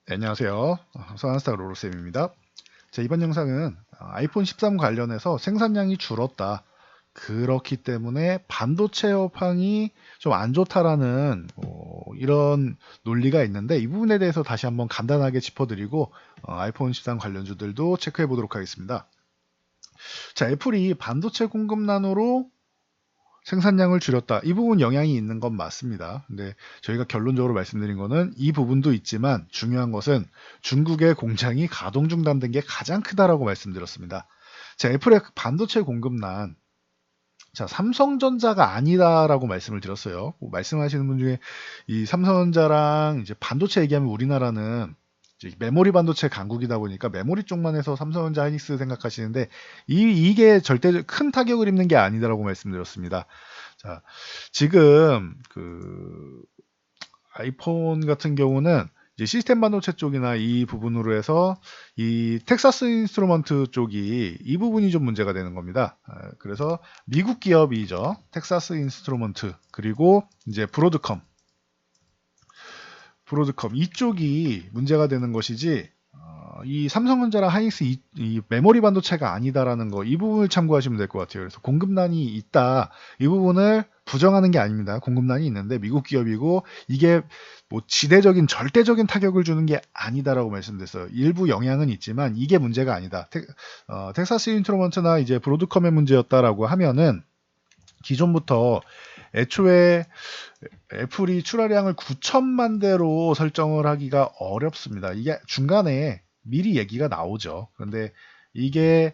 네, 안녕하세요. 서한스타 로로쌤입니다. 자, 이번 영상은 아이폰 13 관련해서 생산량이 줄었다. 그렇기 때문에 반도체 업황이 좀 안 좋다라는 이런 논리가 있는데 이 부분에 대해서 다시 한번 간단하게 짚어드리고 아이폰 13 관련주들도 체크해 보도록 하겠습니다. 자, 애플이 반도체 공급난으로 생산량을 줄였다. 이 부분 영향이 있는 건 맞습니다. 근데 저희가 결론적으로 말씀드린 거는 이 부분도 있지만 중요한 것은 중국의 공장이 가동 중단된 게 가장 크다라고 말씀드렸습니다. 자, 애플의 반도체 공급난. 자, 삼성전자가 아니다라고 말씀을 드렸어요. 말씀하시는 분 중에 이 삼성전자랑 이제 반도체 얘기하면 우리나라는 이제 메모리 반도체 강국이다 보니까 메모리 쪽만 해서 삼성전자, 하이닉스 생각하시는데 이게 절대 큰 타격을 입는 게 아니다라고 말씀드렸습니다. 자, 지금 그 아이폰 같은 경우는 이제 시스템 반도체 쪽이나 이 부분으로 해서 이 텍사스 인스트루먼트 쪽이 이 부분이 좀 문제가 되는 겁니다. 그래서 미국 기업이죠. 텍사스 인스트루먼트 그리고 이제 브로드컴 이쪽이 문제가 되는 것이지 이 삼성전자랑 하이닉스 이 메모리 반도체가 아니다라는 거 이 부분을 참고하시면 될 것 같아요. 그래서 공급난이 있다 이 부분을 부정하는 게 아닙니다. 공급난이 있는데 미국 기업이고 이게 뭐 지대적인 절대적인 타격을 주는 게 아니다라고 말씀드렸어요. 일부 영향은 있지만 이게 문제가 아니다. 텍사스 인스트루먼트나 이제 브로드컴의 문제였다라고 하면은 기존부터 애초에 애플이 출하량을 9천만 대로 설정을 하기가 어렵습니다. 이게 중간에 미리 얘기가 나오죠. 그런데 이게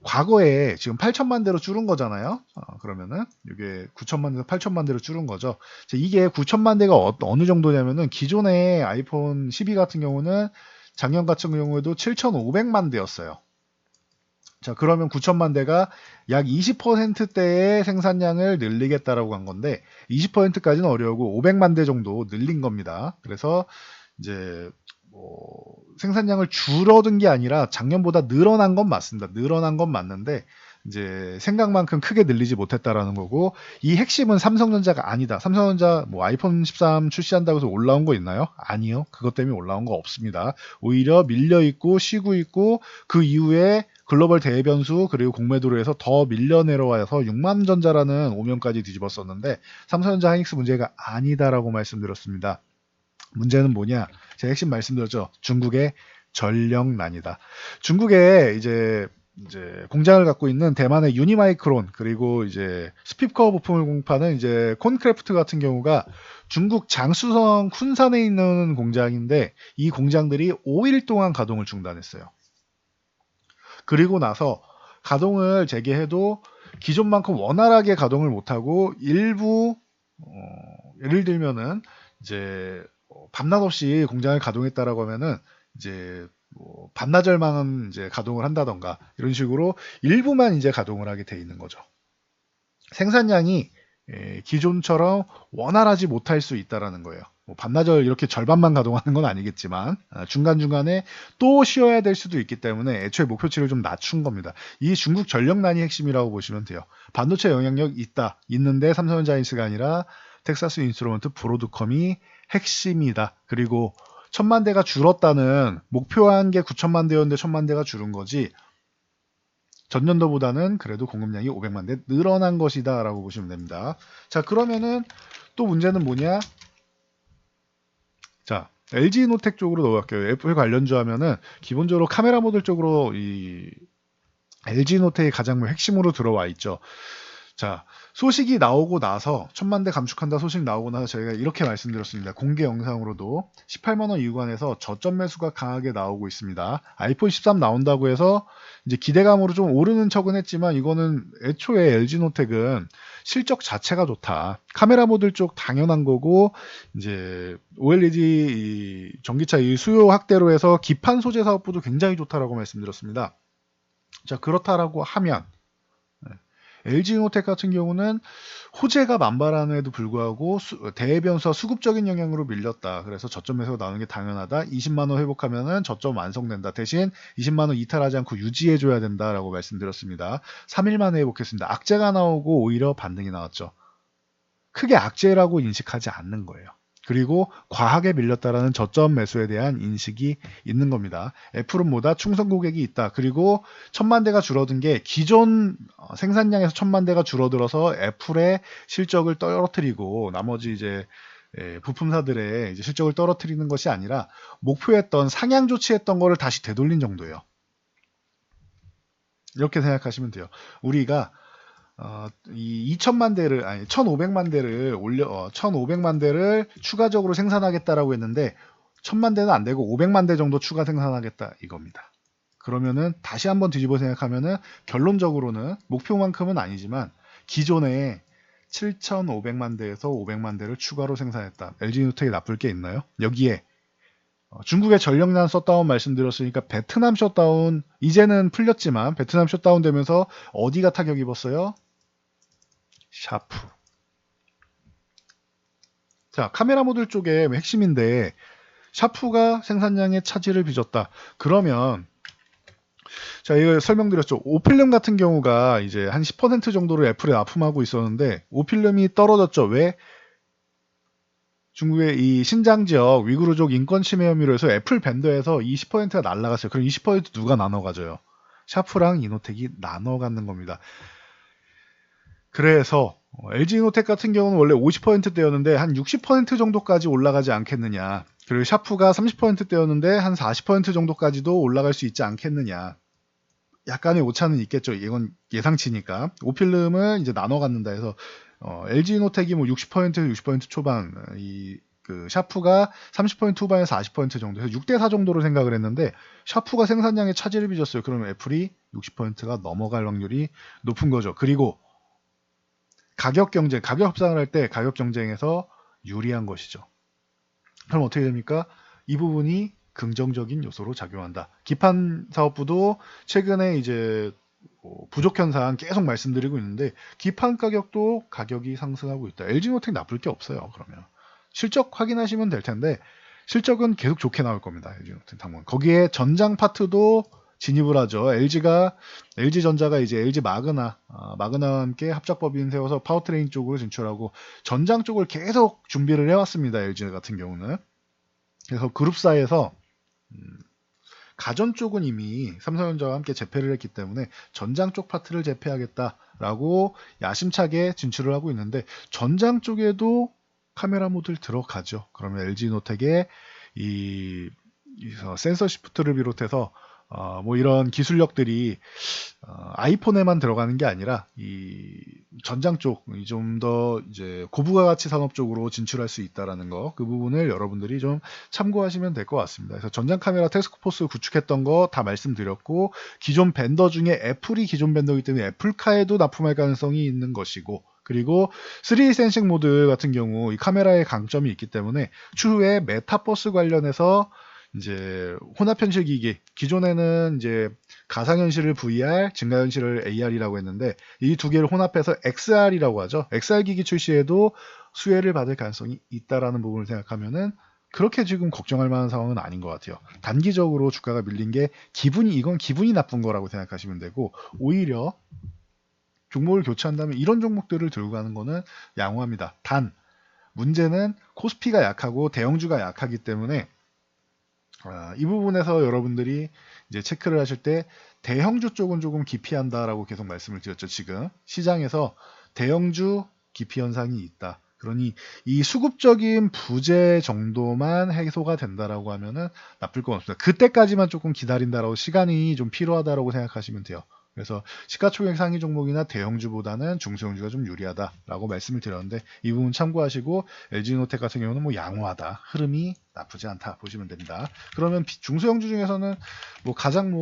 과거에 지금 8천만 대로 줄은 거잖아요. 그러면은 이게 9천만 대에서 8천만 대로 줄은 거죠. 이게 9천만 대가 어느 정도냐면은 기존의 아이폰 12 같은 경우는 작년 같은 경우에도 7,500만 대였어요. 자, 그러면 9천만 대가 약 20%대의 생산량을 늘리겠다라고 한 건데 20%까지는 어려우고 500만 대 정도 늘린 겁니다. 그래서 이제 생산량을 줄어든 게 아니라 작년보다 늘어난 건 맞습니다. 늘어난 건 맞는데 이제 생각만큼 크게 늘리지 못했다라는 거고 이 핵심은 삼성전자가 아니다. 삼성전자 뭐 아이폰 13 출시한다고 해서 올라온 거 있나요? 아니요. 그것 때문에 올라온 거 없습니다. 오히려 밀려 있고 쉬고 있고 그 이후에 글로벌 대변수 그리고 공매도로 해서 더 밀려 내려와서 6만 전자라는 오명까지 뒤집었었는데 삼성전자 하이닉스 문제가 아니다라고 말씀드렸습니다. 문제는 뭐냐? 제가 핵심 말씀드렸죠. 중국의 전력난이다. 중국에 이제 공장을 갖고 있는 대만의 유니마이크론 그리고 이제 스피커 부품을 공급하는 이제 콘크래프트 같은 경우가 중국 장쑤성 쿤산에 있는 공장인데 이 공장들이 5일 동안 가동을 중단했어요. 그리고 나서 가동을 재개해도 기존만큼 원활하게 가동을 못하고 일부 예를 들면은 이제 밤낮 없이 공장을 가동했다라고 하면은 이제 반나절만 이제 가동을 한다던가 이런 식으로 일부만 이제 가동을 하게 돼 있는 거죠. 생산량이 기존처럼 원활하지 못할 수 있다라는 거예요. 반나절 이렇게 절반만 가동하는 건 아니겠지만 중간중간에 또 쉬어야 될 수도 있기 때문에 애초에 목표치를 좀 낮춘 겁니다. 이 중국 전력난이 핵심이라고 보시면 돼요. 반도체 영향력 있는데 삼성전자 하이닉스가 아니라 텍사스 인스트루먼트 브로드컴이 핵심이다. 그리고 1,000만 대가 줄었다는 목표한 게 9천만 대였는데 1,000만 대가 줄은 거지 전년도보다는 그래도 공급량이 500만 대 늘어난 것이다 라고 보시면 됩니다. 자, 그러면은 또 문제는 뭐냐? 자, LG노텍 쪽으로 넘어갈게요. 애플 관련주 하면은 기본적으로 카메라 모듈 쪽으로 이 LG노텍이 가장 핵심으로 들어와 있죠. 자, 소식이 나오고 나서 1,000만 대 감축한다 소식 나오고 나서 저희가 이렇게 말씀드렸습니다. 공개 영상으로도 18만원 이후간에서 저점 매수가 강하게 나오고 있습니다. 아이폰 13 나온다고 해서 이제 기대감으로 좀 오르는 척은 했지만 이거는 애초에 LG노텍은 실적 자체가 좋다. 카메라 모듈 쪽 당연한 거고 이제 OLED 전기차 이 수요 확대로 해서 기판 소재 사업부도 굉장히 좋다라고 말씀드렸습니다. 자, 그렇다라고 하면 LG노텍 같은 경우는 호재가 만발함에도 불구하고 대변수와 수급적인 영향으로 밀렸다. 그래서 저점에서 나오는 게 당연하다. 20만원 회복하면은 저점 완성된다. 대신 20만원 이탈하지 않고 유지해줘야 된다라고 말씀드렸습니다. 3일 만에 회복했습니다. 악재가 나오고 오히려 반등이 나왔죠. 크게 악재라고 인식하지 않는 거예요. 그리고 과하게 밀렸다라는 저점 매수에 대한 인식이 있는 겁니다. 애플은 뭐다? 충성 고객이 있다. 그리고 1000만 대가 줄어든 게 기존 생산량에서 1000만 대가 줄어들어서 애플의 실적을 떨어뜨리고 나머지 이제 부품사들의 이제 실적을 떨어뜨리는 것이 아니라 목표했던 상향 조치했던 거를 다시 되돌린 정도예요. 이렇게 생각하시면 돼요. 우리가 이 2천만 대를 아니 1,500만 대를 1,500만 대를 추가적으로 생산하겠다라고 했는데 1,000만 대는 안 되고 500만 대 정도 추가 생산하겠다 이겁니다. 그러면은 다시 한번 뒤집어 생각하면은 결론적으로는 목표만큼은 아니지만 기존에 7,500만 대에서 500만 대를 추가로 생산했다. LG누텍이 나쁠 게 있나요? 여기에 중국의 전력난 셧다운 말씀드렸으니까 베트남 셧다운 이제는 풀렸지만 베트남 셧다운 되면서 어디가 타격 입었어요? 샤프. 자, 카메라 모듈 쪽에 핵심인데 샤프가 생산량의 차질을 빚었다. 그러면 자, 이거 설명드렸죠. 오필름 같은 경우가 이제 한 10% 정도를 애플에 납품하고 있었는데 오필름이 떨어졌죠. 왜? 중국의 이 신장 지역 위구르족 인권 침해 혐의로 해서 애플 밴더에서 20%가 날라갔어요. 그럼 20% 누가 나눠 가져요? 샤프랑 이노텍이 나눠 갖는 겁니다. 그래서 LG이노텍 같은 경우는 원래 50%대였는데 한 60% 정도까지 올라가지 않겠느냐. 그리고 샤프가 30%대였는데 한 40% 정도까지도 올라갈 수 있지 않겠느냐. 약간의 오차는 있겠죠. 이건 예상치니까. 오필름을 이제 나눠 갖는다 해서 LG이노텍이 뭐 60% 초반, 그 샤프가 30% 후반에서 40% 정도 해서 6대4 정도로 생각을 했는데 샤프가 생산량에 차질을 빚었어요. 그러면 애플이 60%가 넘어갈 확률이 높은 거죠. 그리고 가격 경쟁, 가격 협상을 할 때 가격 경쟁에서 유리한 것이죠. 그럼 어떻게 됩니까? 이 부분이 긍정적인 요소로 작용한다. 기판 사업부도 최근에 이제 부족 현상 계속 말씀드리고 있는데 기판 가격도 가격이 상승하고 있다. LG노텍 나쁠 게 없어요. 그러면 실적 확인하시면 될 텐데 실적은 계속 좋게 나올 겁니다. LG노텍 당분. 거기에 전장 파트도 진입을 하죠. LG전자가 이제 LG 마그나와 함께 합작법인 세워서 파워트레인 쪽으로 진출하고 전장 쪽을 계속 준비를 해왔습니다. LG 같은 경우는. 그래서 그룹사에서 가전 쪽은 이미 삼성전자와 함께 재패를 했기 때문에 전장 쪽 파트를 재패하겠다라고 야심차게 진출을 하고 있는데 전장 쪽에도 카메라 모듈 들어가죠. 그러면 LG노텍의 이 센서 시프트를 비롯해서 뭐 이런 기술력들이 아이폰에만 들어가는 게 아니라 이 전장 쪽 좀 더 이제 고부가가치 산업 쪽으로 진출할 수 있다라는 거, 그 부분을 여러분들이 좀 참고하시면 될 것 같습니다. 그래서 전장 카메라 태스크포스 구축했던 거 다 말씀드렸고 기존 밴더 중에 애플이 기존 밴더이기 때문에 애플카에도 납품할 가능성이 있는 것이고 그리고 3D 센싱 모드 같은 경우 이 카메라의 강점이 있기 때문에 추후에 메타버스 관련해서 이제 혼합현실 기기 기존에는 이제 가상현실을 VR, 증가현실을 AR이라고 했는데 이 두 개를 혼합해서 XR이라고 하죠. XR 기기 출시에도 수혜를 받을 가능성이 있다라는 부분을 생각하면은 그렇게 지금 걱정할 만한 상황은 아닌 것 같아요. 단기적으로 주가가 밀린 게 이건 기분이 나쁜 거라고 생각하시면 되고 오히려 종목을 교체한다면 이런 종목들을 들고 가는 거는 양호합니다. 단 문제는 코스피가 약하고 대형주가 약하기 때문에 이 부분에서 여러분들이 이제 체크를 하실 때 대형주 쪽은 조금 기피한다라고 계속 말씀을 드렸죠. 지금 시장에서 대형주 기피 현상이 있다. 그러니 이 수급적인 부재 정도만 해소가 된다라고 하면은 나쁠 건 없습니다. 그때까지만 조금 기다린다라고 시간이 좀 필요하다라고 생각하시면 돼요. 그래서 시가총액 상위 종목이나 대형주보다는 중소형주가 좀 유리하다라고 말씀을 드렸는데 이 부분 참고하시고 LG노텍 같은 경우는 뭐 양호하다, 흐름이 나쁘지 않다 보시면 됩니다. 그러면 중소형주 중에서는 뭐 가장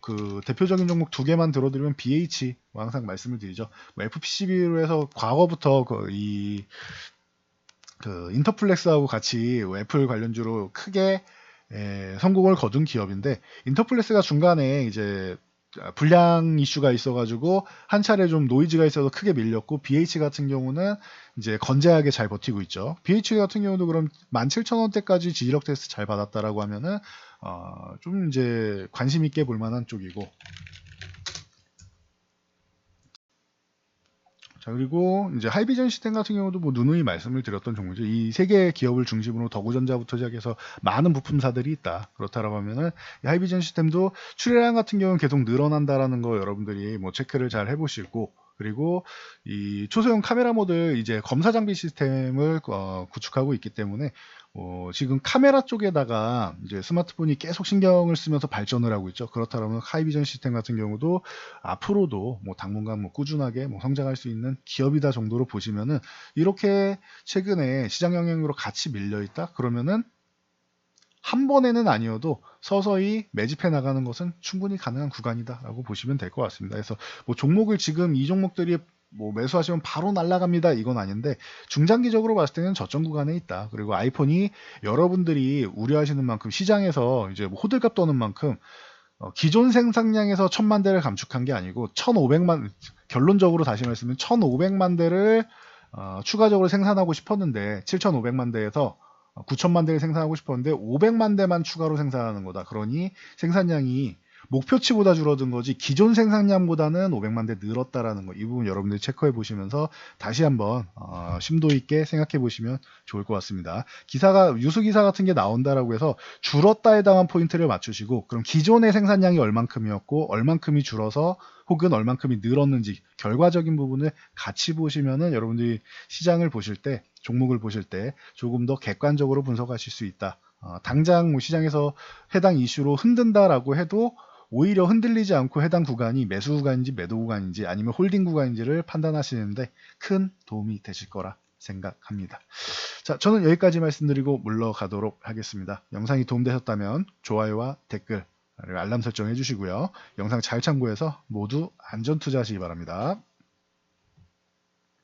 그 대표적인 종목 두 개만 들어드리면 BH 항상 말씀을 드리죠. 뭐 FPCB로 해서 과거부터 그 인터플렉스하고 같이 애플 관련주로 크게 성공을 거둔 기업인데 인터플렉스가 중간에 이제 불량 이슈가 있어가지고 한 차례 좀 노이즈가 있어서 크게 밀렸고 BH 같은 경우는 이제 건재하게 잘 버티고 있죠. BH 같은 경우도 그럼 17,000원대까지 지지력 테스트 잘 받았다라고 하면은 좀 이제 관심 있게 볼 만한 쪽이고 자, 그리고 이제 하이비전 시스템 같은 경우도 뭐 누누이 말씀을 드렸던 종목이죠. 이 세 개의 기업을 중심으로 더구전자부터 시작해서 많은 부품사들이 있다. 그렇다라고 하면은 이 하이비전 시스템도 출하량 같은 경우는 계속 늘어난다라는 거 여러분들이 뭐 체크를 잘 해보시고, 그리고 이 초소형 카메라 모드 이제 검사 장비 시스템을 구축하고 있기 때문에 지금 카메라 쪽에다가 이제 스마트폰이 계속 신경을 쓰면서 발전을 하고 있죠. 그렇다면 하이비전 시스템 같은 경우도 앞으로도 뭐 당분간 뭐 꾸준하게 뭐 성장할 수 있는 기업이다 정도로 보시면은, 이렇게 최근에 시장 영향으로 같이 밀려 있다 그러면은 한 번에는 아니어도 서서히 매집해 나가는 것은 충분히 가능한 구간이다라고 보시면 될 것 같습니다. 그래서 뭐 종목을 지금 이 종목들이 뭐 매수하시면 바로 날아갑니다 이건 아닌데, 중장기적으로 봤을 때는 저점 구간에 있다. 그리고 아이폰이 여러분들이 우려하시는 만큼 시장에서 이제 뭐 호들갑 떠는 만큼 기존 생산량에서 1000만 대를 감축한 게 아니고 1500만, 결론적으로 다시 말씀드리면 1500만 대를 추가적으로 생산하고 싶었는데 7500만 대에서 9천만 대를 생산하고 싶었는데 500만 대만 추가로 생산하는 거다. 그러니 생산량이 목표치보다 줄어든 거지 기존 생산량보다는 500만 대 늘었다라는 거, 이 부분 여러분들이 체크해 보시면서 다시 한번 심도 있게 생각해 보시면 좋을 것 같습니다. 기사가, 유수 기사 같은 게 나온다라고 해서 줄었다에 대한 포인트를 맞추시고, 그럼 기존의 생산량이 얼만큼이었고 얼만큼이 줄어서 혹은 얼만큼이 늘었는지 결과적인 부분을 같이 보시면은 여러분들이 시장을 보실 때, 종목을 보실 때 조금 더 객관적으로 분석하실 수 있다. 당장 뭐 시장에서 해당 이슈로 흔든다라고 해도 오히려 흔들리지 않고 해당 구간이 매수 구간인지 매도 구간인지 아니면 홀딩 구간인지를 판단하시는데 큰 도움이 되실 거라 생각합니다. 자, 저는 여기까지 말씀드리고 물러가도록 하겠습니다. 영상이 도움되셨다면 좋아요와 댓글, 그리고 알람 설정 해주시고요. 영상 잘 참고해서 모두 안전 투자하시기 바랍니다.